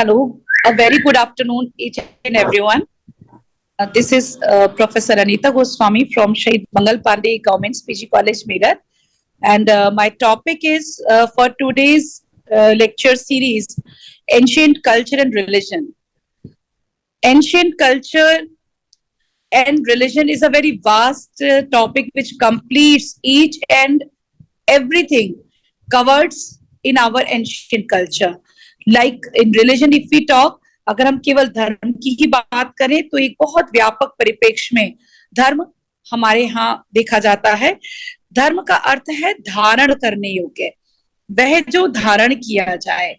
Hello, a very good afternoon, each and everyone. This is Professor Anita Goswami from Shahid Mangal Pandey Government PG College, Meerut, and my topic is for today's lecture series: ancient culture and religion. Ancient culture and religion is a very vast topic which completes each and everything covered in our ancient culture. Like in religion, if we talk, अगर हम केवल धर्म की ही बात करें तो एक बहुत व्यापक परिप्रेक्ष्य में धर्म हमारे यहाँ देखा जाता है। धर्म का अर्थ है धारण करने योग्य, वह जो धारण किया जाए।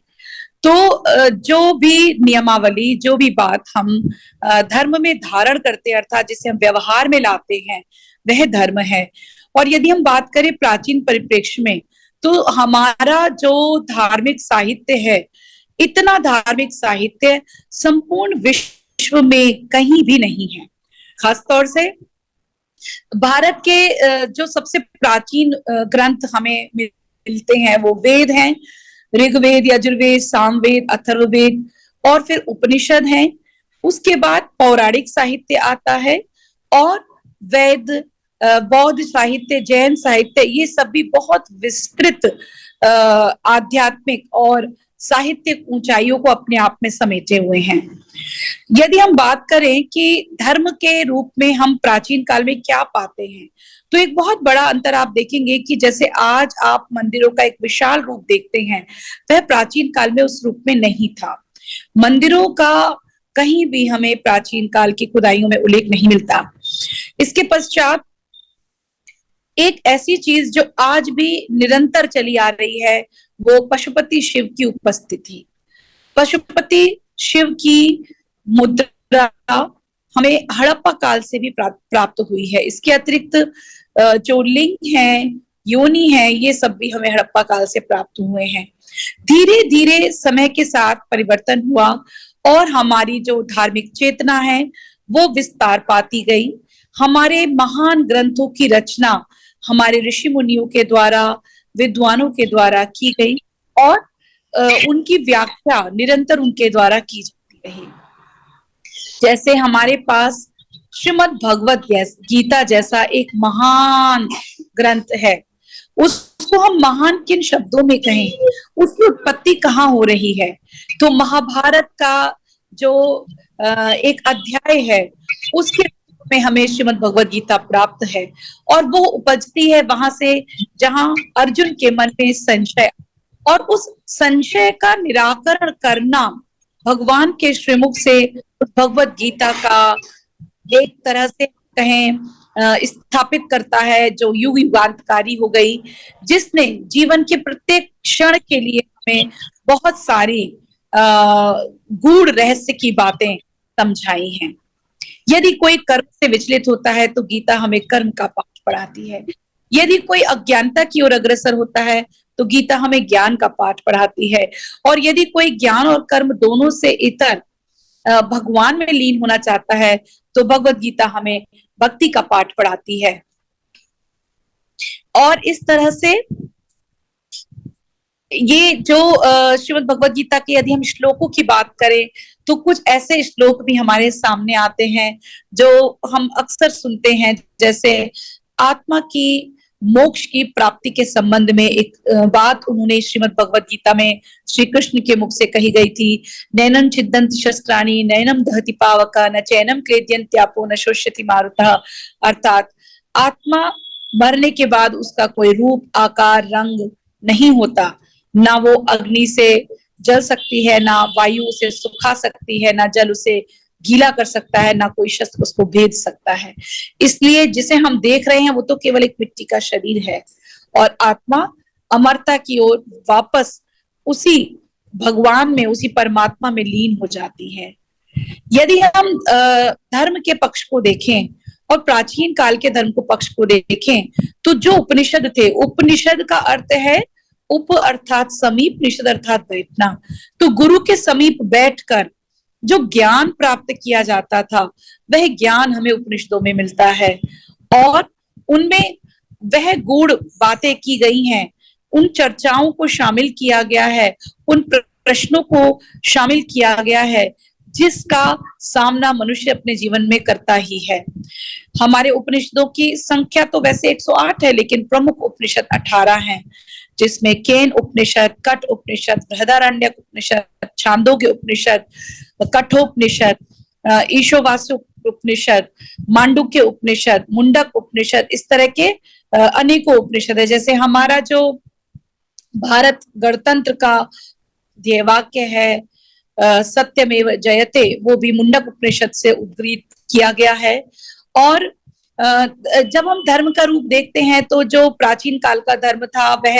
तो जो भी नियमावली, जो भी बात हम धर्म में धारण करते हैं, अर्थात जिसे हम व्यवहार में लाते हैं, वह धर्म है। और यदि हम बात करें प्राचीन परिप्रेक्ष्य में, तो हमारा जो धार्मिक साहित्य है, इतना धार्मिक साहित्य संपूर्ण विश्व में कहीं भी नहीं है। खासतौर से भारत के जो सबसे प्राचीन ग्रंथ हमें मिलते हैं वो वेद हैं, ऋग्वेद, यजुर्वेद, सामवेद, अथर्ववेद और फिर उपनिषद हैं। उसके बाद पौराणिक साहित्य आता है और वेद, बौद्ध साहित्य, जैन साहित्य, ये सब भी बहुत विस्तृत आध्यात्मिक और साहित्यिक ऊंचाइयों को अपने आप में समेटे हुए हैं। यदि हम बात करें कि धर्म के रूप में हम प्राचीन काल में क्या पाते हैं, तो एक बहुत बड़ा अंतर आप देखेंगे कि जैसे आज आप मंदिरों का एक विशाल रूप देखते हैं, वह प्राचीन काल में उस रूप में नहीं था। मंदिरों का कहीं भी हमें प्राचीन काल की खुदाइयों में उल्लेख नहीं मिलता। इसके पश्चात एक ऐसी चीज जो आज भी निरंतर चली आ रही है, वो पशुपति शिव की उपस्थिति। पशुपति शिव की मुद्रा हमें हड़प्पा काल से भी प्राप्त हुई है। इसके अतिरिक्त जो लिंग है, योनि है, ये सब भी हमें हड़प्पा काल से प्राप्त हुए हैं। धीरे धीरे समय के साथ परिवर्तन हुआ और हमारी जो धार्मिक चेतना है वो विस्तार पाती गई। हमारे महान ग्रंथों की रचना हमारे ऋषि मुनियों के द्वारा, विद्वानों के द्वारा की गई और उनकी व्याख्या निरंतर उनके द्वारा की जाती रही। जैसे हमारे पास श्रीमद् भगवत गीता जैसा एक महान ग्रंथ है, उसको हम महान किन शब्दों में कहें, उसकी उत्पत्ति कहाँ हो रही है, तो महाभारत का जो एक अध्याय है उसके में हमें श्रीमद् भगवत गीता प्राप्त है और वो उपजती है वहां से जहां अर्जुन के मन में संशय, और उस संशय का निराकरण करना भगवान के श्रीमुख से भगवत गीता का एक तरह से कहें स्थापित करता है, जो युग युगांतकारी हो गई, जिसने जीवन के प्रत्येक क्षण के लिए हमें बहुत सारी गूढ़ रहस्य की बातें समझाई हैं। यदि कोई कर्म से विचलित होता है तो गीता हमें कर्म का पाठ पढ़ाती है। यदि कोई अज्ञानता की ओर अग्रसर होता है तो गीता हमें ज्ञान का पाठ पढ़ाती है। और यदि कोई ज्ञान और कर्म दोनों से इतर भगवान में लीन होना चाहता है तो भगवत गीता हमें भक्ति का पाठ पढ़ाती है। और इस तरह से ये जो श्रीमद् भगवत गीता के यदि हम श्लोकों की बात करें तो कुछ ऐसे श्लोक भी हमारे सामने आते हैं जो हम अक्सर सुनते हैं। जैसे आत्मा की मोक्ष की प्राप्ति के संबंध में एक बात उन्होंने श्रीमद् भगवत गीता में श्री कृष्ण के मुख से कही गई थी। नैनम छिद्दन्ति शस्त्राणि नैनम दहति पावका न चैनम क्लेद्यन्त्यापो न शोष्यति मारुतः। अर्थात आत्मा मरने के बाद उसका कोई रूप, आकार, रंग नहीं होता। ना वो अग्नि से जल सकती है, ना वायु उसे सुखा सकती है, ना जल उसे गीला कर सकता है, ना कोई शस्त्र उसको भेद सकता है। इसलिए जिसे हम देख रहे हैं वो तो केवल एक मिट्टी का शरीर है और आत्मा अमरता की ओर वापस उसी भगवान में, उसी परमात्मा में लीन हो जाती है। यदि हम धर्म के पक्ष को देखें और प्राचीन काल के धर्म को पक्ष को देखें तो जो उपनिषद थे, उपनिषद का अर्थ है उप अर्थात समीप, निषद अर्थात बैठना। तो गुरु के समीप बैठकर जो ज्ञान प्राप्त किया जाता था वह ज्ञान हमें उपनिषदों में मिलता है और उनमें वह गूढ़ बातें की गई हैं, उन चर्चाओं को शामिल किया गया है, उन प्रश्नों को शामिल किया गया है जिसका सामना मनुष्य अपने जीवन में करता ही है। हमारे उपनिषदों की संख्या तो वैसे 108 है, लेकिन प्रमुख उपनिषद 18 हैं, जिसमें केन उपनिषद, कठ उपनिषद, बृहदारण्यक उपनिषद, छांदोग्य उपनिषद, कठोपनिषद, ईशोवास्य उपनिषद, मांडुक्य उपनिषद, मुंडक उपनिषद, इस तरह के अनेकों उपनिषद है। जैसे हमारा जो भारत गणतंत्र का ध्येय वाक्य है सत्यमेव जयते, वो भी मुंडक उपनिषद से उद्धृत किया गया है। और जब हम धर्म का रूप देखते हैं तो जो प्राचीन काल का धर्म था वह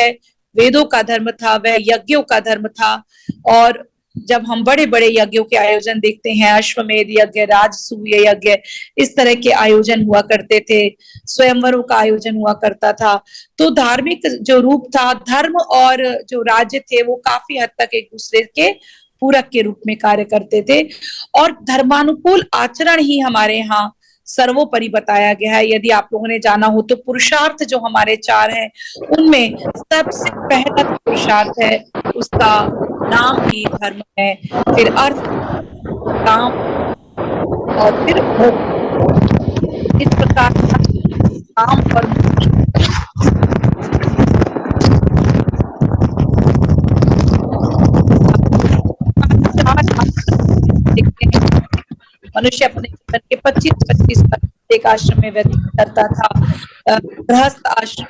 वेदों का धर्म था, वह यज्ञों का धर्म था। और जब हम बड़े बड़े यज्ञों के आयोजन देखते हैं, अश्वमेध यज्ञ, राजसूय यज्ञ, इस तरह के आयोजन हुआ करते थे, स्वयंवरों का आयोजन हुआ करता था। तो धार्मिक जो रूप था, धर्म और जो राज्य थे, वो काफी हद तक एक दूसरे के पूरक के रूप में कार्य करते थे। और धर्मानुकूल आचरण ही हमारे यहाँ सर्वोपरि बताया गया है। यदि आप लोगों ने जाना हो तो पुरुषार्थ जो हमारे 4 हैं, उनमें सबसे पहला पुरुषार्थ है, उसका नाम ही धर्म है, फिर अर्थ, काम और फिर भोग। इस प्रकार काम और देखते हैं, मनुष्य अपने जीवन के 25-25 वर्ष एक आश्रम में व्यतीत करता था। गृहस्थ आश्रम,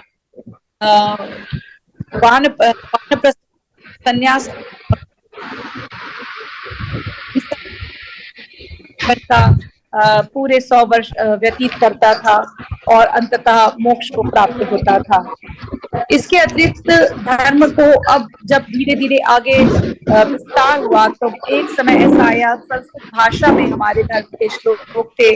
वानप्रस्थ, संन्यास पूरे 100 वर्ष व्यतीत करता था और अंततः मोक्ष को प्राप्त होता था। इसके अतिरिक्त धर्म को अब जब धीरे धीरे आगे विस्तार हुआ तो एक समय ऐसा आया, संस्कृत भाषा में हमारे धर्म के श्लोक थे,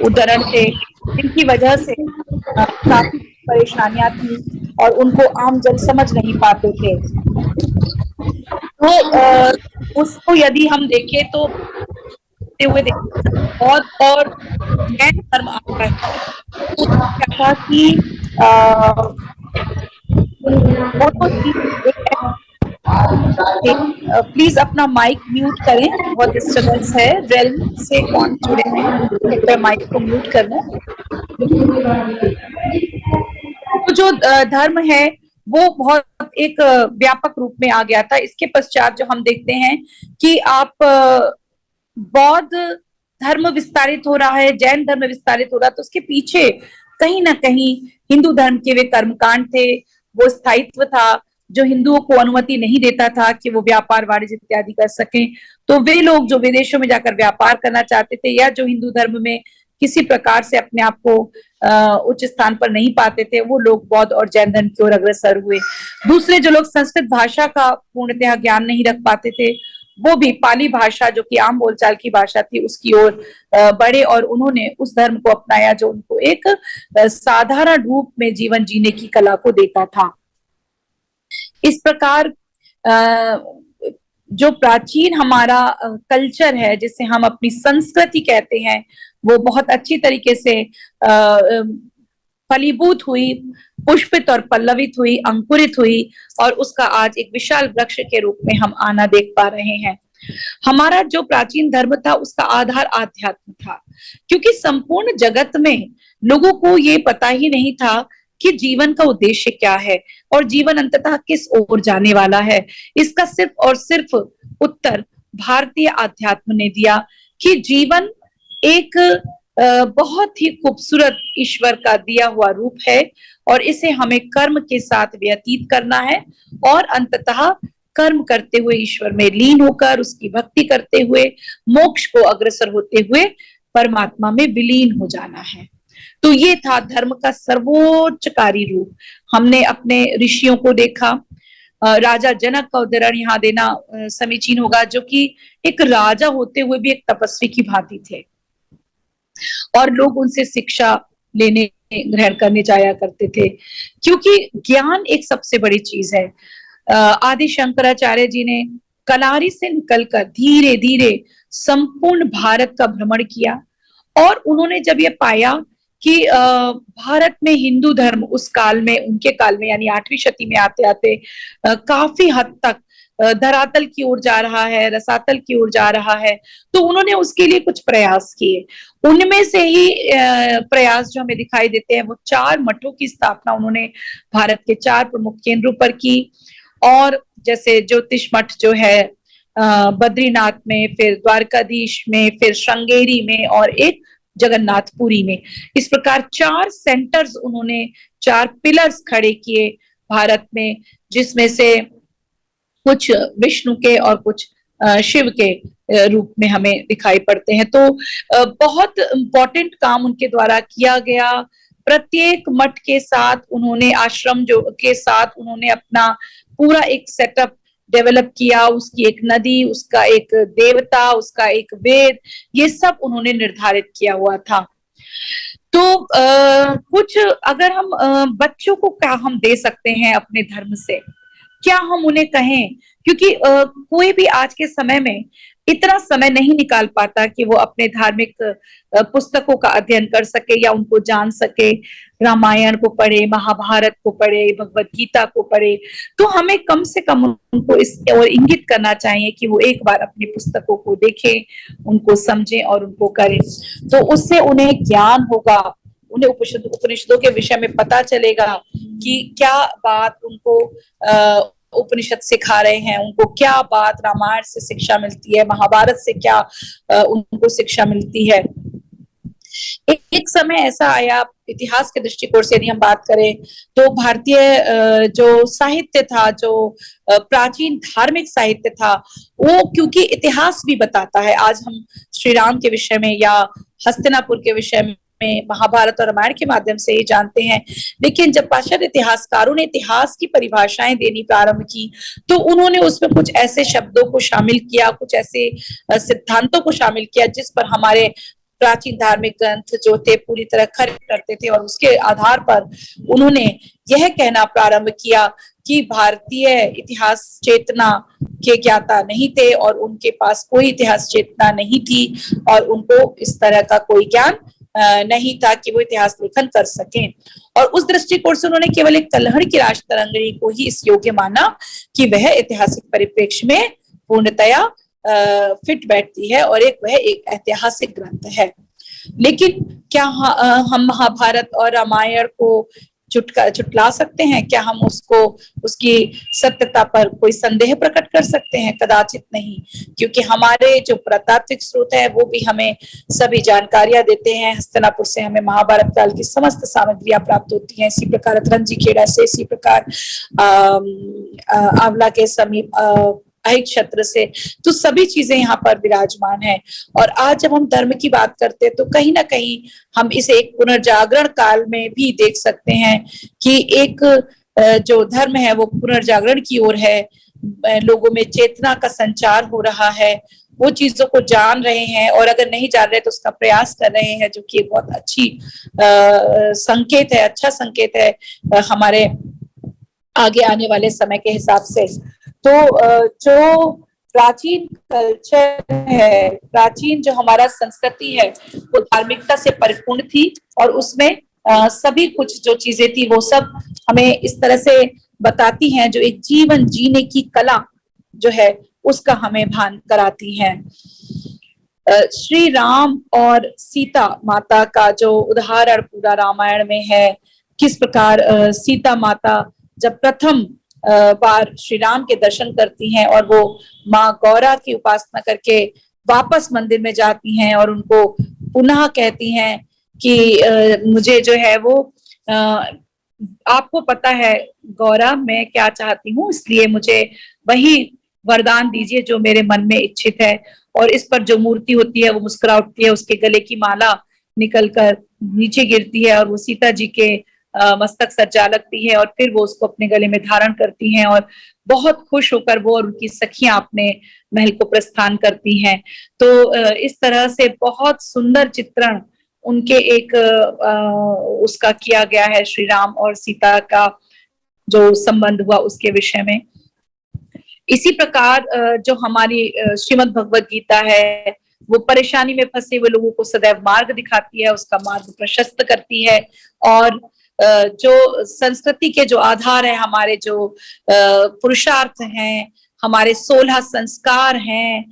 उद्धरण थे, जिनकी वजह से काफी परेशानियां थी और उनको आम जन समझ नहीं पाते थे। तो उसको यदि हम देखें तो हुए और जैन धर्म आता है, क्या था कि प्लीज अपना माइक म्यूट करें, बहुत डिस्टर्बेंस है। रेल से कौन जुड़े हैं, माइक को म्यूट करना। तो जो धर्म है वो बहुत एक व्यापक रूप में आ गया था। इसके पश्चात जो हम देखते हैं कि आप बौद्ध धर्म विस्तारित हो रहा है, जैन धर्म विस्तारित हो रहा है, तो उसके पीछे कहीं ना कहीं हिंदू धर्म के वे कर्मकांड थे, वो स्थायित्व था जो हिंदुओं को अनुमति नहीं देता था कि वो व्यापार वाणिज्य इत्यादि कर सकें। तो वे लोग जो विदेशों में जाकर व्यापार करना चाहते थे या जो हिंदू धर्म में किसी प्रकार से अपने आप को उच्च स्थान पर नहीं पाते थे, वो लोग बौद्ध और जैन धर्म की ओर अग्रसर हुए। दूसरे जो लोग संस्कृत भाषा का पूर्णतः ज्ञान नहीं रख पाते थे, वो भी पाली भाषा जो कि आम बोलचाल की भाषा थी उसकी ओर बढ़े और उन्होंने उस धर्म को अपनाया जो उनको एक साधारण रूप में जीवन जीने की कला को देता था। इस प्रकार जो प्राचीन हमारा कल्चर है, जिसे हम अपनी संस्कृति कहते हैं, वो बहुत अच्छी तरीके से फलीभूत हुई, पुष्पित और पल्लवित हुई, अंकुरित हुई और उसका आज एक विशाल वृक्ष के रूप में हम आना देख पा रहे हैं। हमारा जो प्राचीन धर्म था उसका आधार आध्यात्म था, क्योंकि संपूर्ण जगत में लोगों को ये पता ही नहीं था कि जीवन का उद्देश्य क्या है और जीवन अंततः किस ओर जाने वाला है। इसका सिर्फ और सिर्फ उत्तर भारतीय आध्यात्म ने दिया कि जीवन एक बहुत ही खूबसूरत ईश्वर का दिया हुआ रूप है और इसे हमें कर्म के साथ व्यतीत करना है और अंततः कर्म करते हुए ईश्वर में लीन होकर उसकी भक्ति करते हुए मोक्ष को अग्रसर होते हुए परमात्मा में विलीन हो जाना है। तो ये था धर्म का सर्वोच्चकारी रूप। हमने अपने ऋषियों को देखा, राजा जनक का उदाहरण यहाँ देना समीचीन होगा, जो कि एक राजा होते हुए भी एक तपस्वी की भांति थे और लोग उनसे शिक्षा लेने ग्रहण करने जाया करते थे, क्योंकि ज्ञान एक सबसे बड़ी चीज है। आदि शंकराचार्य जी ने कलारी से निकलकर धीरे धीरे संपूर्ण भारत का भ्रमण किया और उन्होंने जब ये पाया कि भारत में हिंदू धर्म उस काल में, उनके काल में यानी 8वीं शती में आते आते काफी हद तक धरातल की ओर जा रहा है, रसातल की ओर जा रहा है, तो उन्होंने उसके लिए कुछ प्रयास किए। उनमें से ही प्रयास जो हमें दिखाई देते हैं वो 4 मठों की स्थापना उन्होंने भारत के 4 प्रमुख केंद्रों पर की। और जैसे ज्योतिष मठ जो है बद्रीनाथ में, फिर द्वारकाधीश में, फिर श्रृंगेरी में और एक जगन्नाथपुरी में। इस प्रकार 4 सेंटर्स उन्होंने, 4 पिलर्स खड़े किए भारत में, जिसमें से कुछ विष्णु के और कुछ शिव के रूप में हमें दिखाई पड़ते हैं। तो बहुत इंपॉर्टेंट काम उनके द्वारा किया गया। प्रत्येक मठ के साथ उन्होंने, आश्रम जो के साथ उन्होंने अपना पूरा एक सेटअप डेवलप किया, उसकी एक नदी, उसका एक देवता, उसका एक वेद, ये सब उन्होंने निर्धारित किया हुआ था। तो कुछ अगर हम बच्चों को क्या हम दे सकते हैं अपने धर्म से, क्या हम उन्हें कहें, क्योंकि कोई भी आज के समय में इतना समय नहीं निकाल पाता कि वो अपने धार्मिक पुस्तकों का अध्ययन कर सके या उनको जान सके। रामायण को पढ़े, महाभारत को पढ़े, भगवत गीता को पढ़े, तो हमें कम से कम उनको इस और इंगित करना चाहिए कि वो एक बार अपनी पुस्तकों को देखें, उनको समझें और उनको करें। तो उससे उन्हें ज्ञान होगा, उन्हें उपनिषदों के विषय में पता चलेगा कि क्या बात उनको उपनिषद सिखा रहे हैं, उनको क्या बात रामायण से शिक्षा मिलती है, महाभारत से क्या उनको शिक्षा मिलती है। एक समय ऐसा आया, इतिहास के दृष्टिकोण से यदि हम बात करें, तो भारतीय जो साहित्य था, जो प्राचीन धार्मिक साहित्य था, वो क्योंकि इतिहास भी बताता है। आज हम श्री राम के विषय में या हस्तिनापुर के विषय में, महाभारत और रामायण के माध्यम से ही जानते हैं, लेकिन जब पाश्चात्य इतिहासकारों ने इतिहास की परिभाषाएं देनी प्रारंभ की, तो उन्होंने उसमें कुछ ऐसे शब्दों को शामिल किया, कुछ ऐसे सिद्धांतों को शामिल किया जिस पर हमारे प्राचीन धार्मिक ग्रंथ जो थे पूरी तरह खरे करते थे। और उसके आधार पर उन्होंने यह कहना प्रारंभ किया कि भारतीय इतिहास चेतना के ज्ञाता नहीं थे और उनके पास कोई इतिहास चेतना नहीं थी और उनको इस तरह का कोई ज्ञान नहीं था कि वो इतिहास लेखन कर सकें। और उस दृष्टिकोण से उन्होंने केवल एक कल्हड़ की राजतरंगिणी को ही इस योग्य माना कि वह ऐतिहासिक परिप्रेक्ष्य में पूर्णतया फिट बैठती है और वह एक ऐतिहासिक ग्रंथ है। लेकिन क्या हम महाभारत और रामायण को झुटला सकते हैं? क्या हम उसको, उसकी सत्यता पर कोई संदेह प्रकट कर सकते हैं? कदाचित नहीं, क्योंकि हमारे जो पुरातात्विक स्रोत है वो भी हमें सभी जानकारियां देते हैं। हस्तिनापुर से हमें महाभारत काल की समस्त सामग्रियां प्राप्त होती हैं, इसी प्रकार अतरंजी खेड़ा से, इसी प्रकार आंवला के समीप अहिक क्षेत्र से, तो सभी चीजें यहाँ पर विराजमान है। और आज जब हम धर्म की बात करते हैं तो कहीं ना कहीं हम इसे एक पुनर्जागरण काल में भी देख सकते हैं कि एक जो धर्म है वो पुनर्जागरण की ओर है, लोगों में चेतना का संचार हो रहा है, वो चीजों को जान रहे हैं और अगर नहीं जान रहे तो उसका प्रयास कर रहे हैं, जो कि एक बहुत अच्छी संकेत है, अच्छा संकेत है हमारे आगे आने वाले समय के हिसाब से। तो जो प्राचीन कल्चर है, प्राचीन जो हमारा संस्कृति है, वो धार्मिकता से परिपूर्ण थी और उसमें सभी कुछ जो चीजें थी वो सब हमें इस तरह से बताती हैं, जो एक जीवन जीने की कला जो है उसका हमें भान कराती हैं। श्री राम और सीता माता का जो उदाहरण पूरा रामायण में है, किस प्रकार सीता माता जब प्रथम बार श्री राम के दर्शन करती हैं और वो माँ गौरा की उपासना करके वापस मंदिर में जाती हैं और उनको पुनः कहती हैं कि मुझे जो है वो आपको पता है गौरा मैं क्या चाहती हूँ, इसलिए मुझे वही वरदान दीजिए जो मेरे मन में इच्छित है। और इस पर जो मूर्ति होती है वो मुस्कुरा उठती है, उसके गले की माला निकलकर नीचे गिरती है और वो सीता जी के मस्तक सज्जा लगती है और फिर वो उसको अपने गले में धारण करती हैं और बहुत खुश होकर वो और उनकी सखियां अपने महल को प्रस्थान करती हैं। तो इस तरह से बहुत सुंदर चित्रण उनके एक उसका किया गया है, श्री राम और सीता का जो संबंध हुआ उसके विषय में। इसी प्रकार जो हमारी श्रीमद् भगवत गीता है वो परेशानी में फंसे हुए लोगों को सदैव मार्ग दिखाती है, उसका मार्ग प्रशस्त करती है। और जो संस्कृति के जो आधार है, हमारे जो पुरुषार्थ हैं, हमारे 16 संस्कार हैं,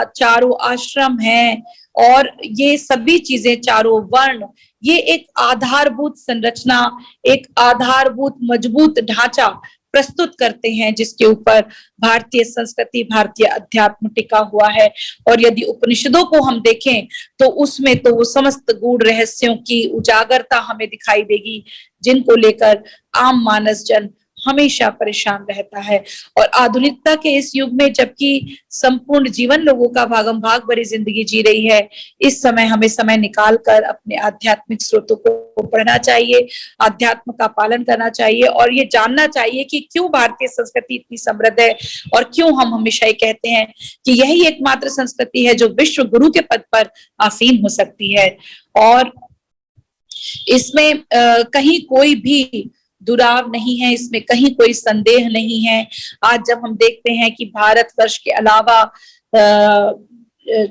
चारों आश्रम हैं, और ये सभी चीजें, चारों वर्ण, ये एक आधारभूत संरचना, एक आधारभूत मजबूत ढांचा प्रस्तुत करते हैं जिसके ऊपर भारतीय संस्कृति, भारतीय अध्यात्म टिका हुआ है। और यदि उपनिषदों को हम देखें तो उसमें तो वो समस्त गूढ़ रहस्यों की उजागरता हमें दिखाई देगी, जिनको लेकर आम मानस जन हमेशा परेशान रहता है। और आधुनिकता के इस युग में, जबकि संपूर्ण जीवन लोगों का भागम भाग भरी जिंदगी जी रही है, इस समय हमें समय निकाल कर अपने आध्यात्मिक स्रोतों को पढ़ना चाहिए, आध्यात्म का पालन करना चाहिए, और ये जानना चाहिए कि क्यों भारतीय संस्कृति इतनी समृद्ध है, और क्यों हम हमेशा ये कहते हैं कि यही एकमात्र संस्कृति है जो विश्व गुरु के पद पर आसीन हो सकती है। और इसमें कहीं कोई भी दुराव नहीं है, इसमें कहीं कोई संदेह नहीं है। आज जब हम देखते हैं कि भारतवर्ष के अलावा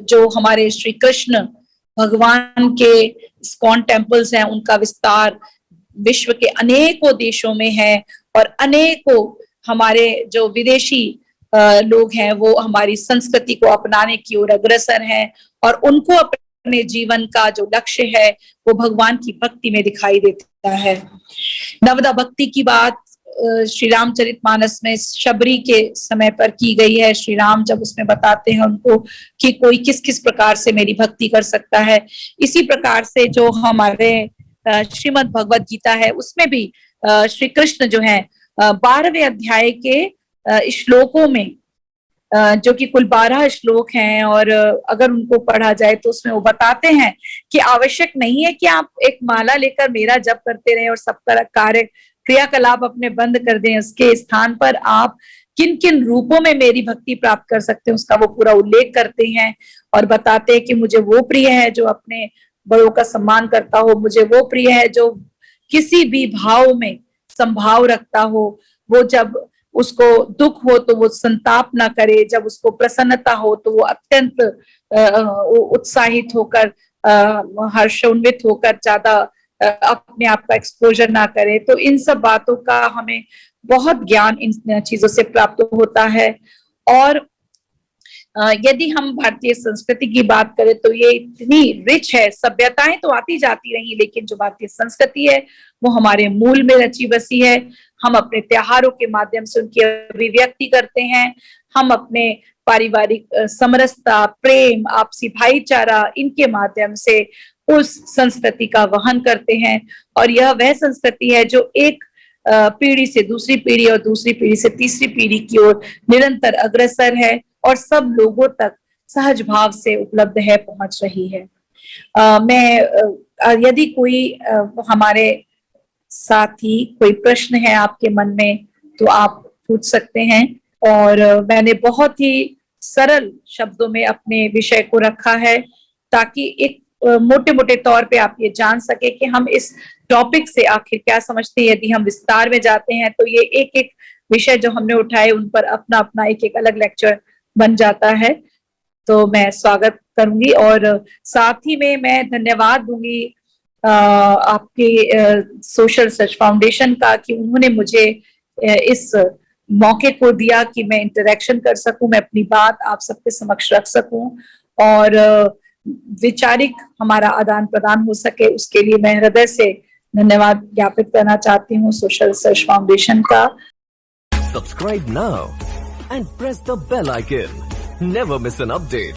जो हमारे श्री कृष्ण भगवान के इस्कॉन टेम्पल्स हैं, उनका विस्तार विश्व के अनेकों देशों में है, और अनेकों हमारे जो विदेशी लोग हैं वो हमारी संस्कृति को अपनाने की ओर अग्रसर हैं, और उनको अपने जीवन का जो लक्ष्य है वो भगवान की भक्ति में दिखाई देता है। नवदा भक्ति की बात श्री रामचरितमानस में शबरी के समय पर की गई है। श्री राम जब उसमें बताते हैं उनको कि कोई किस किस प्रकार से मेरी भक्ति कर सकता है, इसी प्रकार से जो हमारे श्रीमद् भगवत गीता है उसमें भी श्री कृष्ण जो है 12वें अध्याय के श्लोकों में, जो कि कुल 12 श्लोक हैं, और अगर उनको पढ़ा जाए तो उसमें वो बताते हैं कि आवश्यक नहीं है कि आप एक माला लेकर मेरा जप करते रहें और सब कार्य क्रियाकलाप अपने बंद कर दें। उसके स्थान पर आप किन किन रूपों में मेरी भक्ति प्राप्त कर सकते हैं उसका वो पूरा उल्लेख करते हैं, और बताते हैं कि मुझे वो प्रिय है जो अपने बड़ों का सम्मान करता हो, मुझे वो प्रिय है जो किसी भी भाव में संभाव रखता हो, वो जब उसको दुख हो तो वो संताप ना करे, जब उसको प्रसन्नता हो तो वो अत्यंत उत्साहित होकर, हर्षोन्वित होकर ज्यादा अपने आप का एक्सपोजर ना करे। तो इन सब बातों का हमें बहुत ज्ञान इन चीजों से प्राप्त होता है। और यदि हम भारतीय संस्कृति की बात करें तो ये इतनी रिच है। सभ्यताएं तो आती जाती रही, लेकिन जो भारतीय संस्कृति है वो हमारे मूल में रची बसी है। हम अपने त्योहारों के माध्यम से उनकी अभिव्यक्ति करते हैं, हम अपने पारिवारिक समरसता, प्रेम, आपसी भाईचारा, इनके माध्यम से उस संस्कृति का वहन करते हैं। और यह वह संस्कृति है जो एक पीढ़ी से दूसरी पीढ़ी और दूसरी पीढ़ी से तीसरी पीढ़ी की ओर निरंतर अग्रसर है और सब लोगों तक सहज भाव से उपलब्ध है, पहुंच रही है। यदि कोई हमारे साथी कोई प्रश्न है आपके मन में तो आप पूछ सकते हैं। और मैंने बहुत ही सरल शब्दों में अपने विषय को रखा है ताकि एक मोटे मोटे तौर पे आप ये जान सके कि हम इस टॉपिक से आखिर क्या समझते हैं। यदि हम विस्तार में जाते हैं तो ये एक एक विषय जो हमने उठाए उन पर अपना अपना एक एक अलग लेक्चर बन जाता है। तो मैं स्वागत करूंगी और साथ ही में मैं धन्यवाद दूंगी आपके सोशल सर्च फाउंडेशन का कि उन्होंने मुझे इस मौके को दिया कि मैं इंटरेक्शन कर सकूं, मैं अपनी बात आप सबके समक्ष रख सकूं और वैचारिक हमारा आदान प्रदान हो सके। उसके लिए मैं हृदय से धन्यवाद ज्ञापित करना चाहती हूँ सोशल सर्च फाउंडेशन का। Subscribe now and press the bell icon, never miss an update.